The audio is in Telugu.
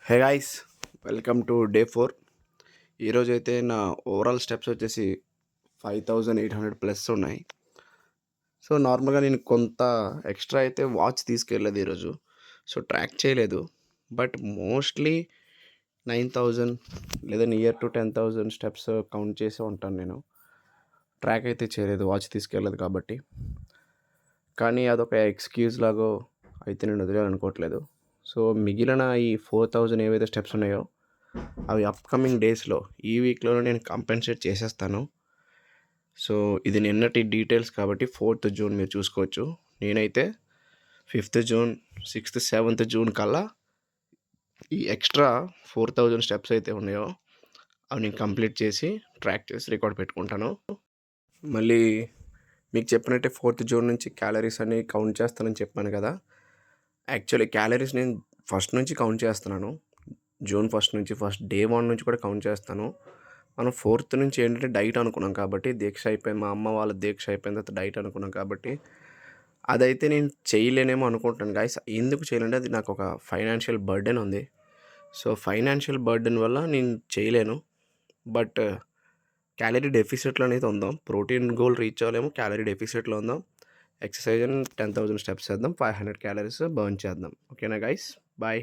Hey guys, welcome to day 4. ఈరోజు అయితే నా ఓవరాల్ స్టెప్స్ వచ్చేసి 5800 ప్లస్ ఉన్నాయి. సో నార్మల్గా నేను కొంత ఎక్స్ట్రా అయితే వాచ్ తీసుకెళ్ళలేదు ఈరోజు, సో ట్రాక్ చేయలేదు. బట్ మోస్ట్లీ 9000 లేదా నియర్ టు 10,000 స్టెప్స్ కౌంట్ చేసే ఉంటాను నేను. ట్రాక్ అయితే చేయలేదు, వాచ్ తీసుకెళ్ళలేదు కాబట్టి. కానీ అదొక ఎక్స్క్యూజ్ లాగో అయితే నేను వదిలేయాలనుకోవట్లేదు. సో మిగిలిన ఈ 4000 ఏవైతే స్టెప్స్ ఉన్నాయో అవి అప్కమింగ్ డేస్లో ఈ వీక్లోనే నేను కంపెన్సేట్ చేసేస్తాను. సో ఇది నిన్నటి డీటెయిల్స్ కాబట్టి 4th జూన్ మీరు చూసుకోవచ్చు. నేనైతే 5th June 6th 7th June కల్లా ఈ ఎక్స్ట్రా 4000 స్టెప్స్ అయితే ఉన్నాయో అవి నేను కంప్లీట్ చేసి ట్రాక్ చేసి రికార్డ్ పెట్టుకుంటాను. మళ్ళీ మీకు చెప్పినట్టే 4th జూన్ నుంచి క్యాలరీస్ అన్ని కౌంట్ చేస్తానని చెప్పాను కదా. యాక్చువల్లీ క్యాలరీస్ నేను ఫస్ట్ నుంచి కౌంట్ చేస్తున్నాను. జూన్ 1 నుంచి డే 1 నుంచి కూడా కౌంట్ చేస్తాను. మనం 4th నుంచి ఏంటంటే డైట్ అనుకున్నాం కాబట్టి, దీక్ష అయిపోయింది, మా అమ్మ వాళ్ళ దీక్ష అయిపోయిన తర్వాత డైట్ అనుకున్నాం కాబట్టి అదైతే నేను చేయలేనేమో అనుకుంటున్నాను గాయస్. ఎందుకు చేయలేంటే అది నాకు ఒక ఫైనాన్షియల్ బర్డెన్ ఉంది. సో ఫైనాన్షియల్ బర్డెన్ వల్ల నేను చేయలేను. బట్ క్యాలరీ డెఫిసిట్లో అనేది ఉందాం. ప్రోటీన్ గోల్ రీచ్ అవ్వలేము, క్యాలరీ డెఫిసిట్లో ఉందాం. ఎక్సర్సైజ్ 10,000 స్టెప్స్ చేద్దాం, 500 క్యాలరీస్ బర్న్ చేద్దాం. ఓకేనా గైస్, బాయ్.